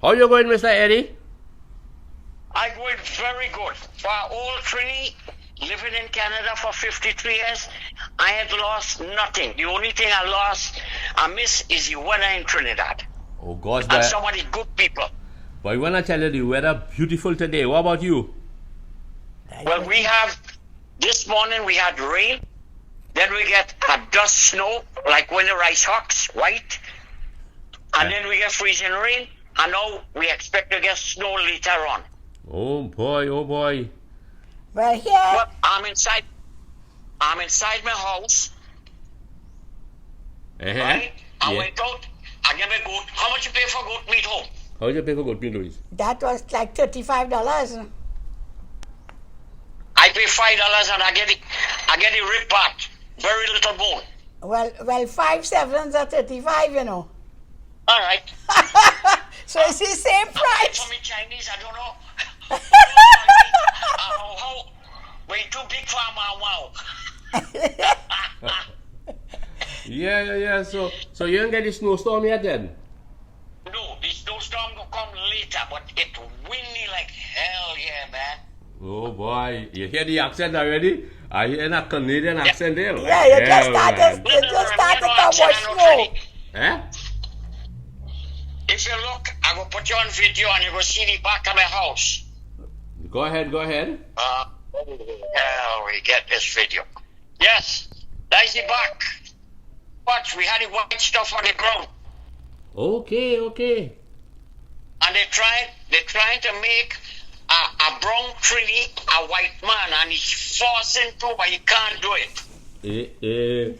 How you going, Mr. Eddie? I'm going very good. For old Trini, living in Canada for 53 years, I had lost nothing. The only thing I miss is the weather in Trinidad. Oh, gosh, And some of the good people. But I want to tell you the weather beautiful today. What about you? Well, this morning we had rain. Then we get a dust snow, like when the rice hawks, white. And then we get freezing rain. And now we expect to get snow later on. Oh boy, oh boy. Well, here. But I'm inside my house. Right? I went out. I gave a goat. How much you pay for goat meat home? How much you pay for goat meat, Louise? That was like $35. I pay $5 and I get the rib part. Very little bone. Well, 5 sevens are 35, you know. All right. So it's the same price. For me Chinese, I don't know. Way too big for my wow. Yeah. So you don't get the snowstorm yet then? No, the snowstorm will come later, but it's windy like hell, yeah, man. Oh boy, you hear the accent already? I hear a Canadian accent there. Yeah, you just started cowboy snow. Eh? If you look, I will put you on video and you will see the back of my house. Go ahead. We get this video. Yes, that's the back. Watch, we had the white stuff on the ground. Okay. And they're trying to make a brown Trini a white man, and he's forcing to, but he can't do it.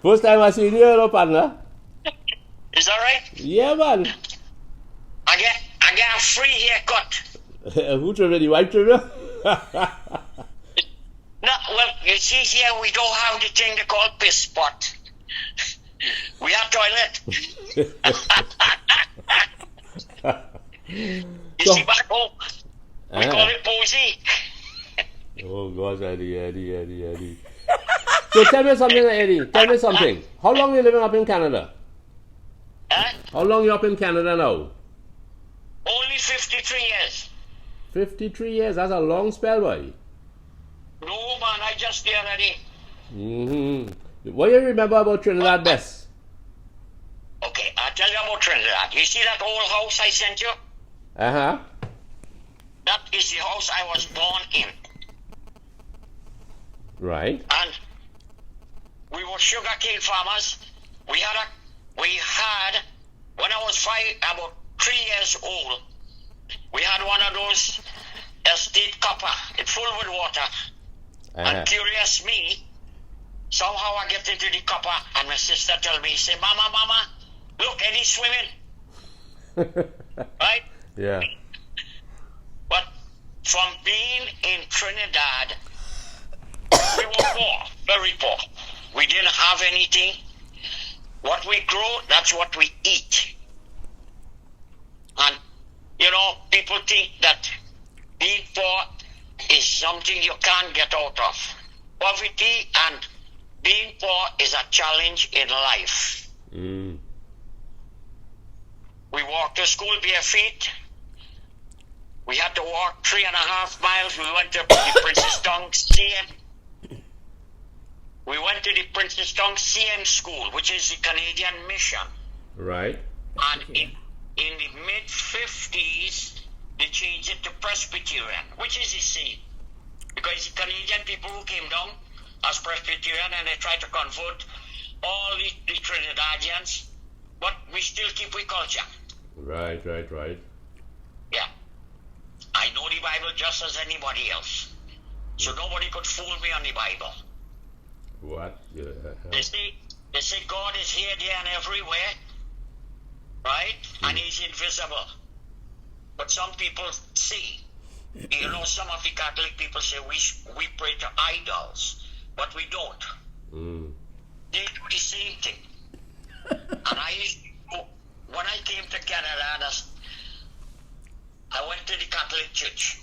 First time I see you, partner. Is that right? Yeah, man. I get a free haircut. Who trimmed the white trimmer? No, well, you see here, we don't have the thing they call piss spot. We have toilet. You see back home, we call it posy. Oh gosh, Eddie. So tell me something, Eddie. How long are you living up in Canada? Huh? How long are you up in Canada now? Only 53 years. 53 years, that's a long spell, boy. No, man, I just there already. What do you remember about Trinidad best? Okay, I'll tell you about Trinidad. You see that old house I sent you? Uh-huh. That is the house I was born in. Right. And we were sugarcane farmers. We had, when I was about 3 years old, we had one of those estate copper. It's full with water. And curious me, somehow I get into the copper and my sister tell me, say, Mama, look, Eddie's swimming. Right? Yeah. But from being in Trinidad, we were poor, very poor. We didn't have anything. What we grow, that's what we eat. And, people think that being poor is something you can't get out of. Poverty and being poor is a challenge in life. We walked to school bare feet. We had to walk 3.5 miles. We went to the Princess Tongue CM. We went to the Princess Tongue CM school, which is the Canadian mission. Right. And in the mid-50s, they changed it to Presbyterian, which is the same. Because the Canadian people who came down as Presbyterian and they tried to convert all the Trinidadians, but we still keep our culture. Right. Yeah. I know the Bible just as anybody else. So nobody could fool me on the Bible. What? They say God is here, there, and everywhere. Right? And He's invisible. But some people see. Some of the Catholic people say we pray to idols, but we don't. They do the same thing. And when I came to Canada, I went to the Catholic Church.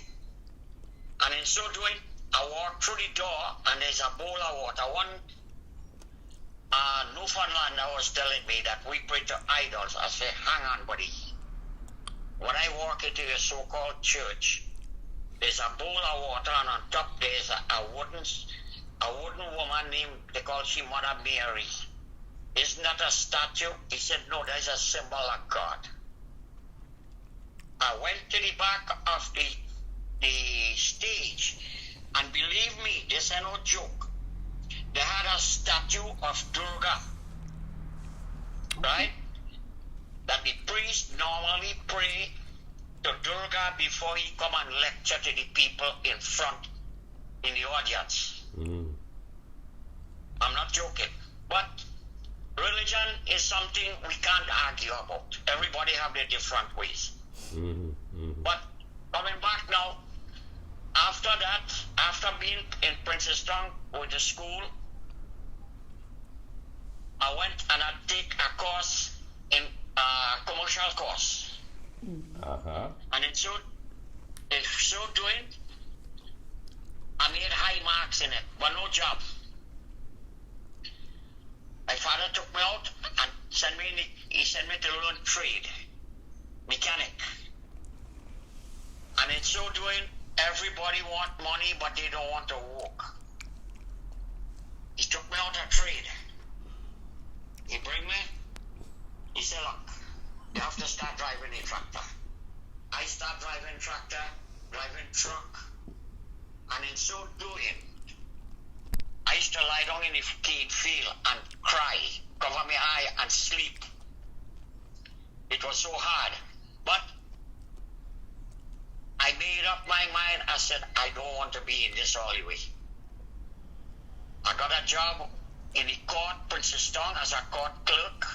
And in so doing, I walked through the door and there's a bowl of water. One no Newfoundland was telling me that we pray to idols. I said, hang on, buddy. When I walk into a so-called church, there's a bowl of water, and on top there's a wooden woman named, they call she Mother Mary. Isn't that a statue? He said, no, there's a symbol of God. I went to the back of the stage, and believe me, this is no joke. They had a statue of Durga, right? That the priest normally pray to Durga before he come and lecture to the people in front, in the audience. Mm-hmm. I'm not joking. But religion is something we can't argue about. Everybody have their different ways. Mm-hmm. Mm-hmm. But coming back now, after that, after being in Princeton with the school, I went and I take a course in commercial course. Uh-huh. And in so doing, I made high marks in it, but no job. My father took me out and sent me to learn trade, mechanic. And in so doing, everybody want money, but they don't want to work. He took me out of trade. He bring me, he said, look, you have to start driving a tractor. I start driving tractor, driving truck, and in so doing, I used to lie down in the cane field and cry, cover my eye and sleep. It was so hard. But I made up my mind. I said, I don't want to be in this all the way. I got a job in the court, Princeton, as a court clerk.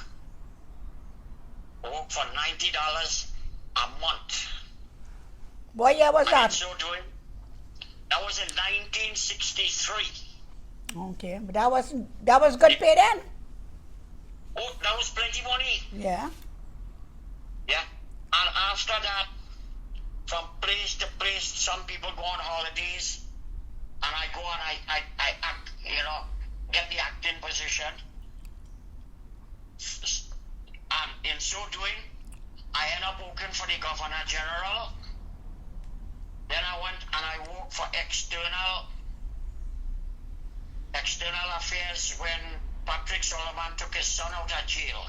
Worked for $90 a month. What year was And that? in so doing, that was in 1963. Okay, but that was good pay then. Oh, that was plenty money. Yeah. Yeah. And after that, from place to place, some people go on holidays, and I go and I act, get the acting position. And in so doing, I end up working for the Governor General. Then I went and I worked for external affairs when Patrick Solomon took his son out of jail.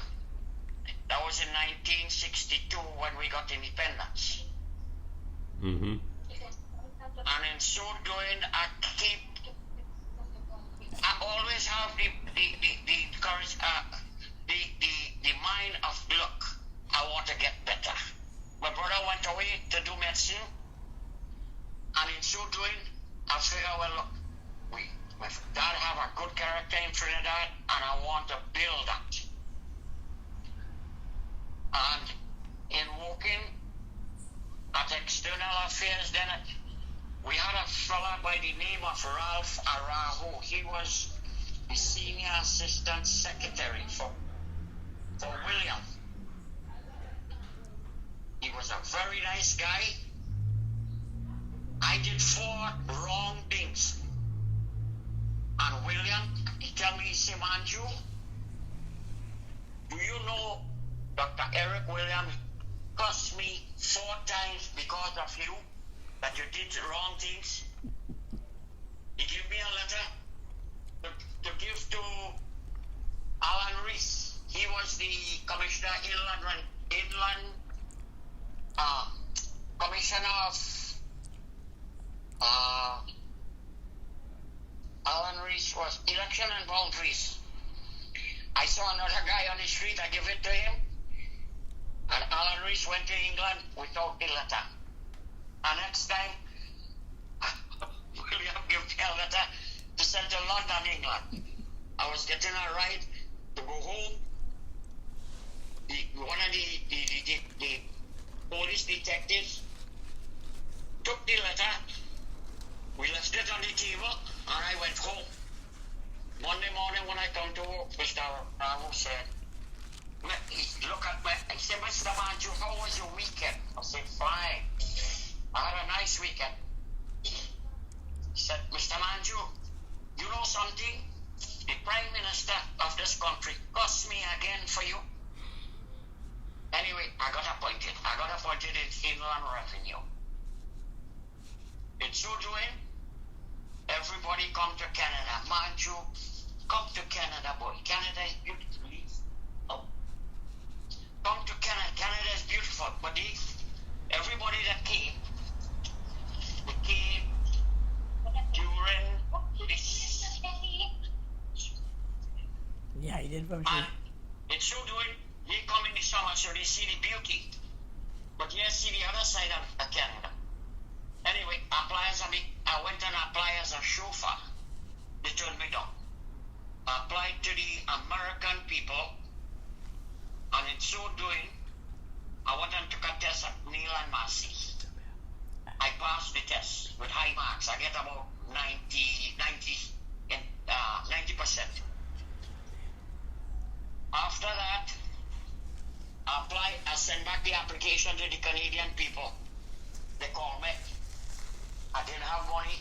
That was in 1962 when we got independence. Mm-hmm. And in so doing, I always have the courage, the mind of, look, I want to get better. My brother went away to do medicine, and in so doing, I figured, well, look, my dad have a good character in Trinidad, and I want to build that. And in working at external affairs, then we had a fella by the name of Ralph Araho. He was the senior assistant secretary for William. He was a very nice guy. I did 4 wrong things. And William, he tell me, he said, Manju, do you know Dr. Eric Williams cussed me 4 times because of you, that you did wrong things? He gave me a letter to give to Alan Rees. He was the commissioner, inland commissioner of Alan Rees was election and boundaries. I saw another guy on the street, I give it to him, and Alan Rees went to England without a letter. And next time, William gave me a letter to send to London, England. I was getting a ride to go home. One of the police detectives took the letter. We left it on the table, and I went home. Monday morning when I come to work, Mr. Ramos said, he looked at me, he said, Mr. Manju, how was your weekend? I said, fine. I had a nice weekend. He said, Mr. Manju, you know something? the Prime Minister of this country cussed me again for you. Anyway, I got appointed. I got appointed in Inland Revenue. In so doing, everybody come to Canada. Mind you, come to Canada, boy. Canada is beautiful. Oh. Come to Canada. Canada is beautiful. But everybody that came, they came during this. Yeah, he did from And in so doing, they come in the summer so they see the beauty. But you see the other side of Canada. Anyway, I went and applied as a chauffeur. They turned me down. I applied to the American people, and in so doing, I went and took a test at Neil and Massey. I passed the test with high marks. I get about 90%. After that, I sent back the application to the Canadian people. They called me. I didn't have money.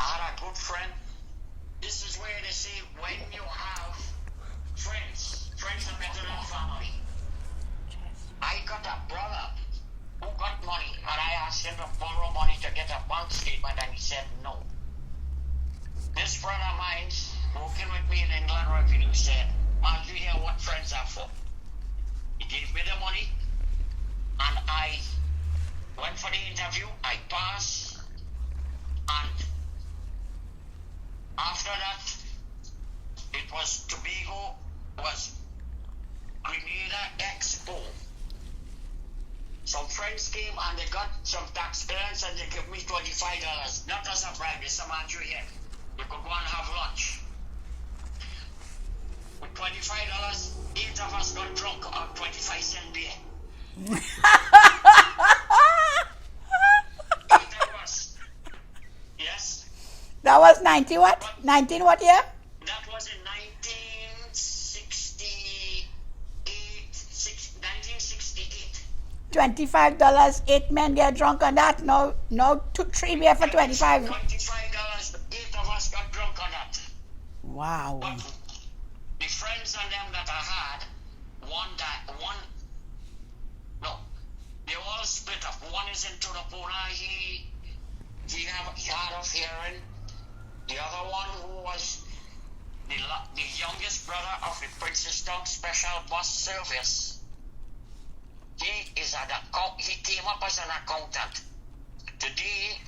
I had a good friend. This is where they say when you have friends are better than family. I got a brother who got money, and I asked him to borrow money to get a bank statement, and he said no. This brother of mine, working with me in Inland Revenue, said, "Man, you hear what friends are for?" He gave me the money, and I went for the interview. I passed. And after that, it was Tobago, was Grenada Expo. Some friends came and they got some tax clearance and they gave me $25. Not as a bribe, it's a man you here. You could go and have lunch. With $25, 8 of us got drunk on 25-cent beer. 8 of us. Yes. That was 90 what? 19 what year? That was in 1968. $25, 8 men get drunk on that. No, 3 beer for 25. $25, 8 of us got drunk on that. Wow. But the friends and them that I had, they all split up. One is in Tunapuna, he hard of hearing. The other one who was the youngest brother of the Princess Town Special Bus Service. He came up as an accountant. Today,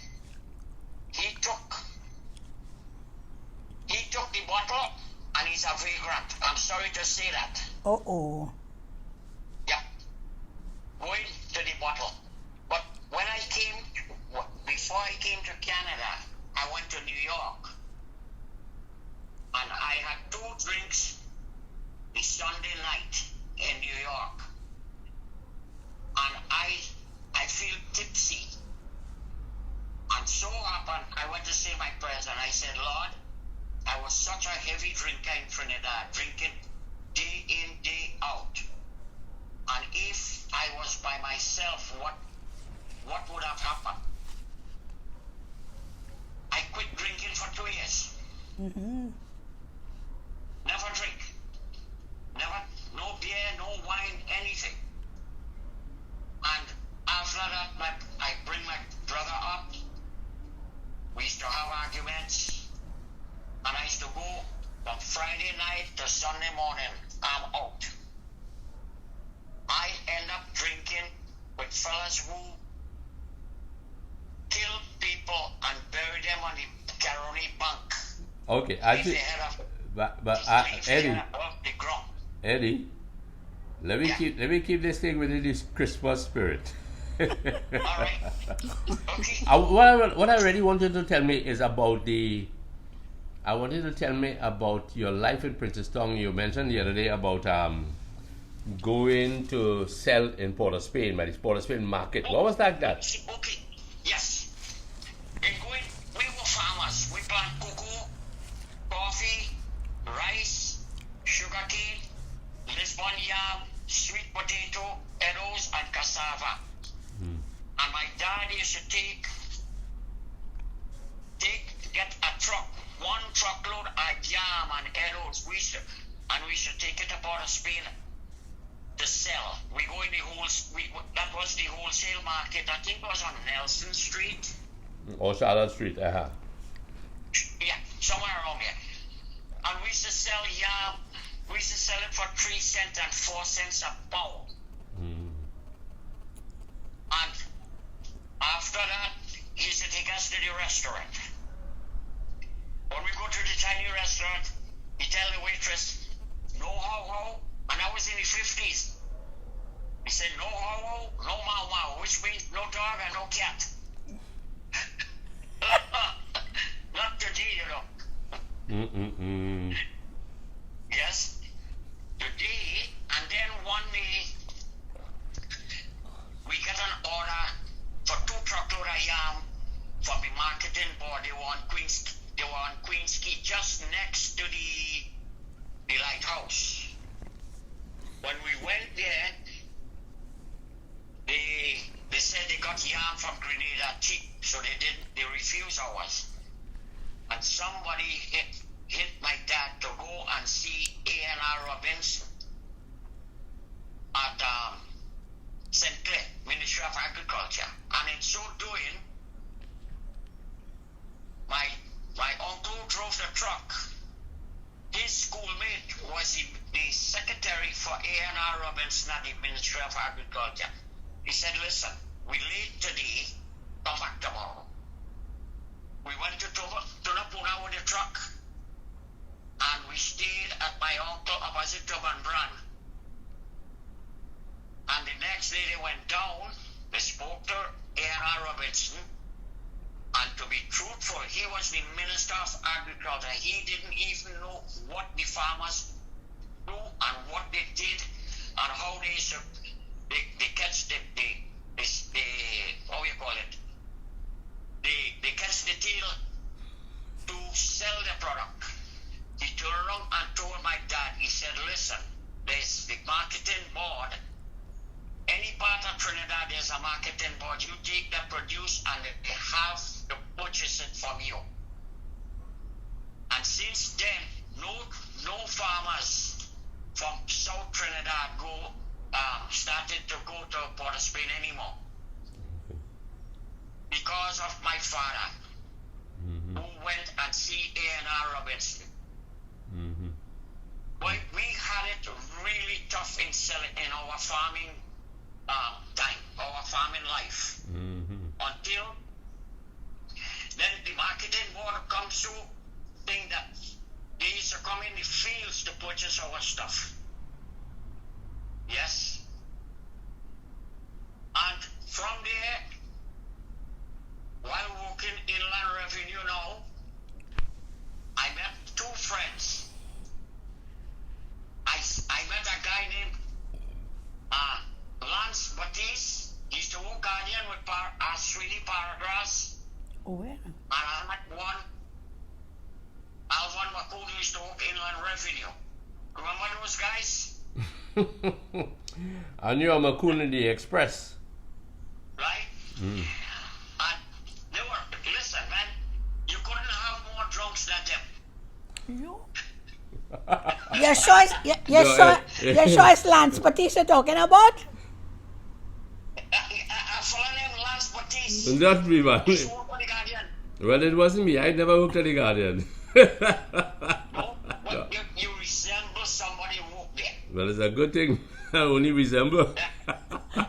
he took the bottle and he's a vagrant. I'm sorry to say that. Uh-oh. Yeah. Going to the bottle. But when before I came to Canada, I went to New York. And I had 2 drinks the Sunday night in New York. And I feel tipsy. And so happened, I went to say my prayers and I said, Lord, I was such a heavy drinker in Trinidad, drinking day in, day out. And if I was by myself, what would have happened? I quit drinking for 2 years. Mm-hmm. Never drink. Never, no beer, no wine, anything. And after that, I bring my brother up. We used to have arguments. And I used to go from Friday night to Sunday morning. I'm out. I end up drinking with fellas who kill people and bury them on the Caroni bank. Okay, Eddie, let me keep this thing within this Christmas spirit. All right. Okay. What I really wanted to tell me is about your life in Princess Town. You mentioned the other day about going to sell in Port of Spain, by the Port of Spain market. What was that? Okay. Yes. We were farmers. We plant cocoa, coffee, rice, sugarcane, Lisbon yam, sweet potato, eddos, and cassava. And my dad used to take get a truck, one truckload of jam and arrows. We should take it about a Spain to sell. We go in the that was the wholesale market. I think it was on Nelson Street. Or Charlotte Street, Yeah, somewhere around there. And we used to sell yam. We used to sell it for 3 cents and 4 cents a pound. And after that, he used to take us to the restaurant. When we go to the tiny restaurant, he tell the waitress, no how, and I was in the 50s. He said, no how, no mau, which means no dog and no cat. Not today, you know. Yes, today, and then one day, we get an order for 2 truckload of yam from the marketing board. They were on Queen's Quay, just next to the lighthouse. When we went there, they said they got yam from Grenada cheap, so they refused ours. And somebody hit my dad to go and see A&R Robinson at St. Clair, Ministry of Agriculture. And in so doing, my uncle drove the truck. His schoolmate was the secretary for A&R Robinson at the Ministry of Agriculture. He said, listen, we late today, come back tomorrow. We went to Tunapuna with the truck, and we stayed at my uncle opposite Tuban Brand. And the next day they went down, they spoke to A&R Robinson, and to be truthful, he was the Minister of Agriculture. He didn't even know what the farmers do and what they did and how they catch the how you call it? They catch the tail to sell the product. He turned around and told my dad, he said, listen, there's the marketing board. Any part of Trinidad, there's a marketing board. You take the produce and they have to purchase it from you. And since then, no farmers from South Trinidad started to go to Port of Spain anymore. Because of my father, who went and see A&R Robinson. Well, we had it really tough in our farming time, our farming life. Until then the marketing board comes to think that they used to come in the fields to purchase our stuff. Yes. And from there, while working Inland Revenue now, I met 2 friends. I met a guy named Lance Batiste. He used to work Guardian with Trini Paragraphs. Oh, yeah. And I met one, Alvan Makoud, who used to work Inland Revenue. Remember those guys? And you're Makoud in the Express. Right? And they were, listen, man, you couldn't have more drunks than them. You? Your choice, Lance Batiste you're talking about? A fellow named Lance Batiste. That's me, man. He worked for the Guardian. Well, it wasn't me. I never worked at the Guardian. No, but you resemble somebody who worked there. Well, it's a good thing. I only resemble.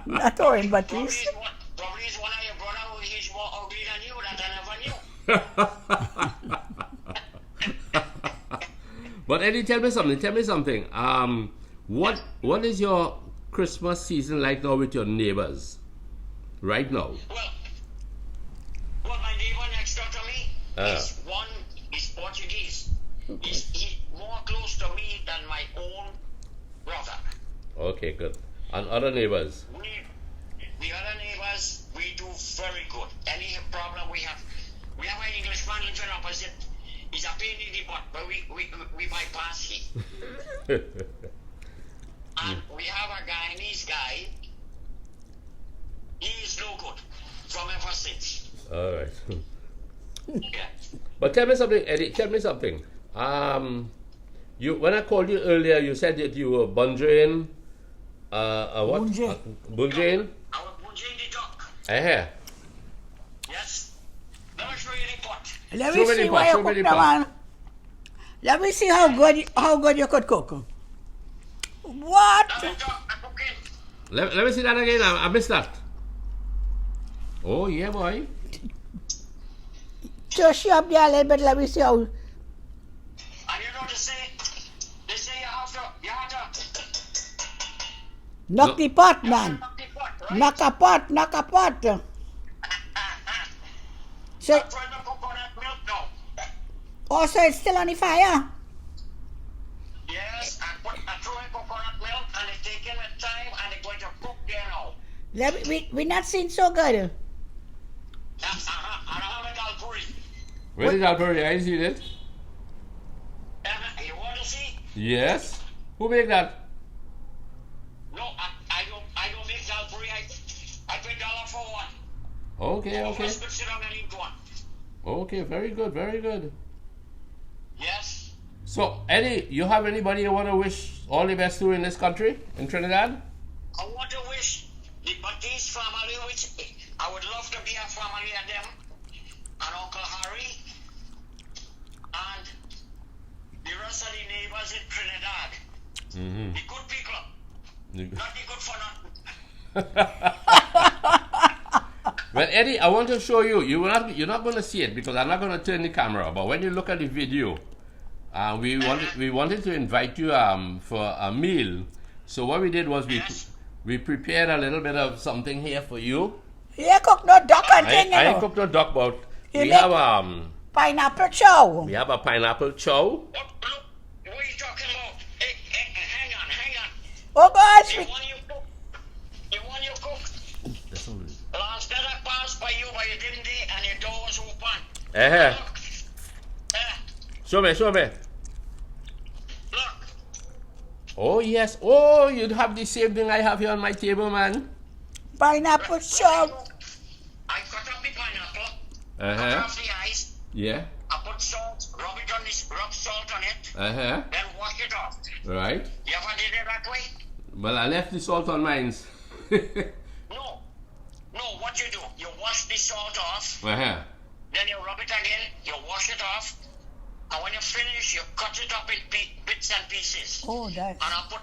Not Orin Batiste. Probably is one of your brother who is more ugly than you that I never knew. But Eddie, tell me something. What is your Christmas season like now with your neighbors? Right now? Well, my neighbor next door to me is Portuguese. He's more close to me than my own brother. Okay, good. And other neighbors? The other neighbors, we do very good. Any problem we have an Englishman living opposite. He's a pain in the butt, but we bypass him. And we have a Guyanese guy. He is no good from ever since. All right. Yeah. But tell me something, Eddie. Tell me something. You when I called you earlier, you said that you were bungeing. What? Bungeing. Bungeing. I was bungeing the duck. Yes. Let me show you the pot. Let Show me me see the what pot, you show me cook the now, pot. man. Let me see how good you could cook. What? Now the duck, I cook in. Let me see that again. I missed that. Oh yeah, boy. Just up there a little bit. Let me see how. And you know they say you have to Knock the pot, man. knock the pot, right? Knock a pot. So, I'm trying to coconut milk now. also it's still on the fire. Yes, I throw in coconut milk and it's taking the time and it's going to cook there now. We not seeing so good. And I have a dalpuri. Where did Albury? I see it. You want to see? Yes. Who make that? No, I don't make dalpuri. I pay $1 for one. Okay. Just mix it on and eat one. Okay, very good, very good. Yes. So, Eddie, you have anybody you want to wish all the best to in this country, in Trinidad? I want to wish the Batiste family, which I would love to be a family of them, and Uncle Harry, and the rest of the neighbors in Trinidad. Mm-hmm. The good people, not the good for nothing. Well, Eddie, I want to show you. You're not going to see it because I'm not going to turn the camera. But when you look at the video, we wanted to invite you for a meal. So what we did was we prepared a little bit of something here for you. You cook no duck and thing, you I know. cooked no duck, but You we make- have Pineapple chow. we have a pineapple chow. Look, what are you talking about? Hey, hang on. Oh gosh. The one you cook. That's all. Last night I passed by you didn't day and your door was open. Uh-huh. Look. Show me. Look. Oh yes. Oh, you'd have the same thing I have here on my table, man. Pineapple chow. I cut up the pineapple, cut Uh-huh. off the ice, Yeah. I put salt, rub salt on it, Uh-huh. then wash it off. Right. You ever did it that way? Well, I left the salt on mine. No, what you do, you wash the salt off, Uh-huh. then you rub it again, you wash it off, and when you finish, you cut it up in bits and pieces. Oh, that. And I put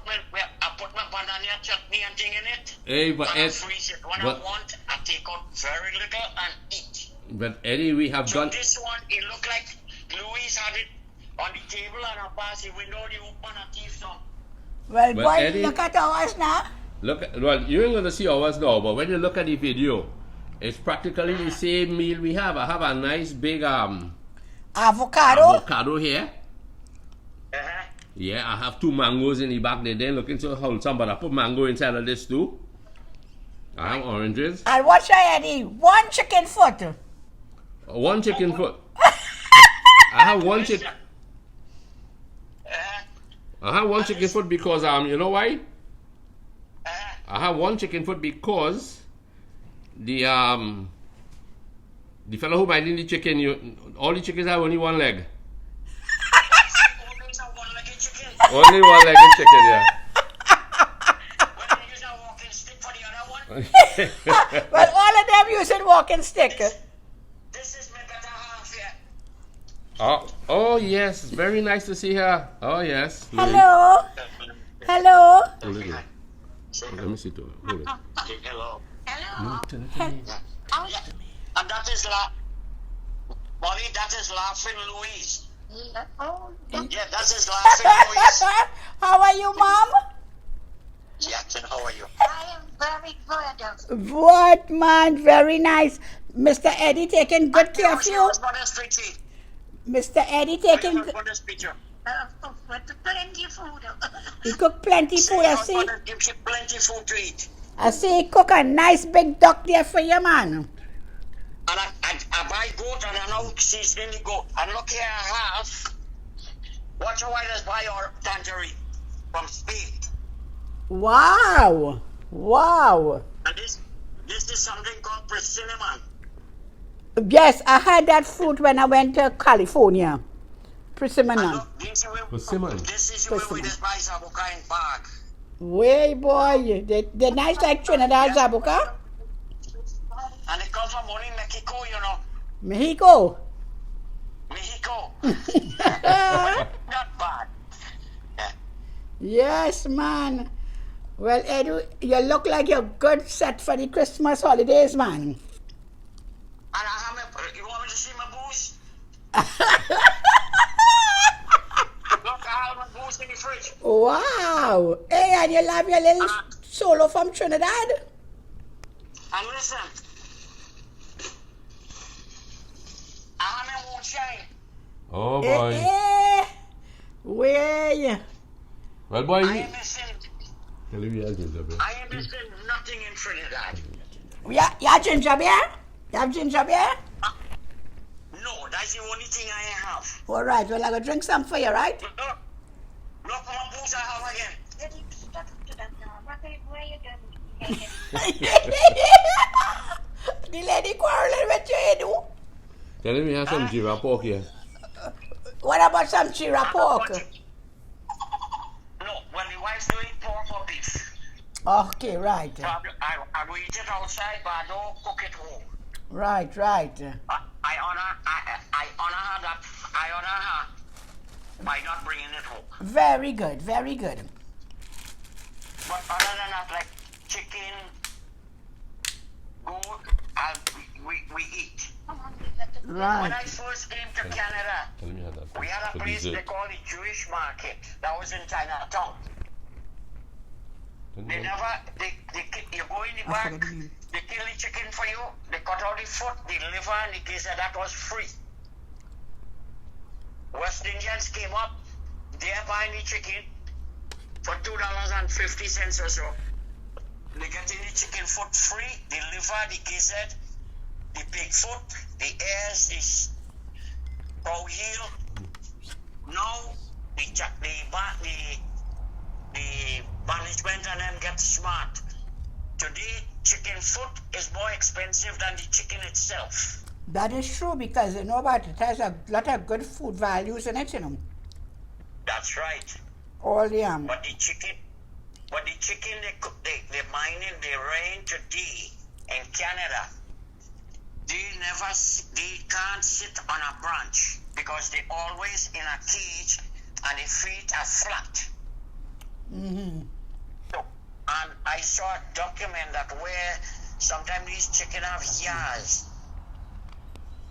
my banana chutney and thing in it, Hey, but and I Ed, freeze it. When but- I want, I take out very little and eat. but Eddie, we have So done. this one, it looked like Louise had it on the table and I passed the window, the open and thief some. Well, But boy, Eddie- look at ours now. Well, you ain't gonna see ours now, but when you look at the video, it's practically the same meal we have. I have a nice big Avocado. avocado here. Uh-huh. Yeah, I have 2 mangoes in the back. They didn't looking so wholesome, but I put mango inside of this too. I have oranges. And what should I eat? 1 chicken foot. 1 chicken foot. I have 1 chicken. Uh-huh. I have 1 chicken foot because you know why? Uh-huh. I have 1 chicken foot because the fellow who minding the chicken, all the chickens have only 1 leg. Always a one-legged chicken. Only 1-legged chicken, yeah. When you use a walking stick for the other one, Well, all of them using walking stick. this is my better half here. Oh yes, very nice to see her. Oh yes. Hello. Hello. Hold it. Let me see to it. Hold it. Hello. No, turn it to me. And that is Molly, that is laughing Louise. Yeah, that is laughing Louise. How are you, Mom? Jackson, how are you? I am very good. What, man? Very nice. Mr. Eddie taking good care of you. Mr. Eddie taking. Plenty of food. He cook plenty food. I see. Gives you plenty food to eat. I see he cook a nice big duck there for you, man. And I buy goat and I know seasoning the goat. And look here, I have. Watch how I just buy your tangerine from Spain. Wow. Wow. And this is something called persimmon. Yes, I had that fruit when I went to California. Persimmon. Persimmon. This is where we just buy zabuka in bag. Way boy, they're nice like Trinidad zabuka. And they come from only Mexico, you know. Mexico. Mexico. Not bad. Yeah. Yes, man. Well, Edu, you look like you're good set for the Christmas holidays, man. And I have you want me to see my booze? Look, I have my booze in the fridge. Wow. Hey, and you love your little solo from Trinidad? And listen, I have my moonshine. Oh boy. Way. Well, boy. I am missing nothing in Trinidad. You have ginger beer? You have ginger beer? No, that's the only thing I have. All right, well, I'm going to drink some for you, right? Look my booze I have again. The lady quarreling with you, Edu. Tell him he has some Jira pork here. What about some chira pork? No, when the wife's doing pork or beef. Okay, right. I will eat it outside, but I don't cook it home. Right. I honor her by not bringing it home. Very good, very good. But other than that, like chicken, goat, we eat. When I Right. first came to Canada, we had a place they call the Jewish market. That was in Chinatown. You go in the back, they kill the chicken for you, they cut out the foot, the liver, and the gizzard. That was free. West Indians came up, they're buying the chicken for $2.50 or so. They getting the chicken foot free, the liver, the gizzard, the pig foot, the ears, the cow heel. Now the management and them get smart. Today, chicken foot is more expensive than the chicken itself. That is true because you know about it has a lot of good food values in it, you know. That's right. All the But the chicken they mining, they rain today in Canada. They can't sit on a branch because they're always in a cage and their feet are flat. Mm-hmm. So, and I saw a document that where sometimes these chicken have ears,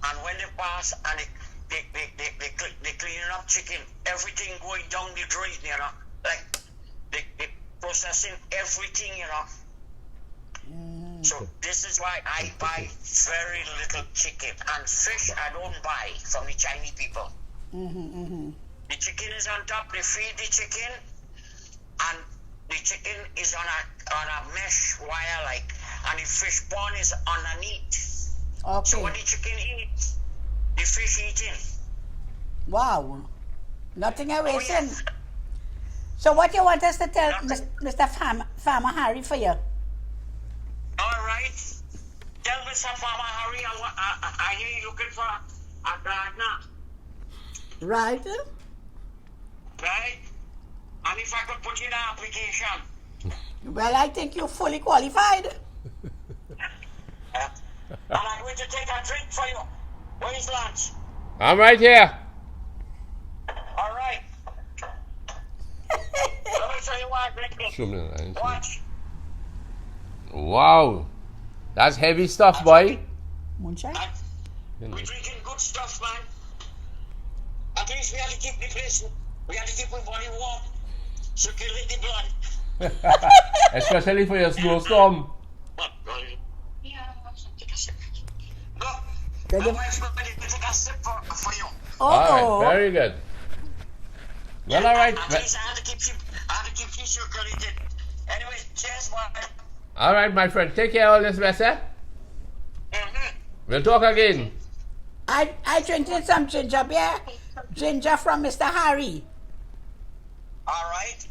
and when they pass and they cleaning up chicken, everything going down the drain, you know, like they processing everything, you know. So this is why I buy very little chicken, and fish I don't buy from the Chinese people. The chicken is on top, they feed the chicken, and the chicken is on a mesh wire like, and the fish pond is underneath. Okay. So when the chicken eats, the fish eating. Wow. Nothing away, Oh, yes. So what you want us to tell Nothing. Mr. Farmer Harry for you? All right. Tell Mr. Farmer Harry, I hear you looking for a gardener, Right? right? And if I could put in an application. Well, I think you're fully qualified. And I'm going to take a drink for you. Where's lunch? I'm right here. All right. Let me show you what I'm drinking. Watch. Wow. That's heavy stuff, boy. Moonshine? We're drinking good stuff, man. At least we have to keep the place, we have to keep our body warm. Circulate the blood. Especially for your snowstorm. What? Take a sip. Look, Take my a- wife's going to take a sip for you. All Oh, right, very good. Well, all right. At least I have to keep you circulated. Anyway, cheers, man. All right, my friend. Take care of all this mess, eh? Mm-hmm. We'll talk again. I drinking some ginger beer. Ginger from Mr. Harry. All right.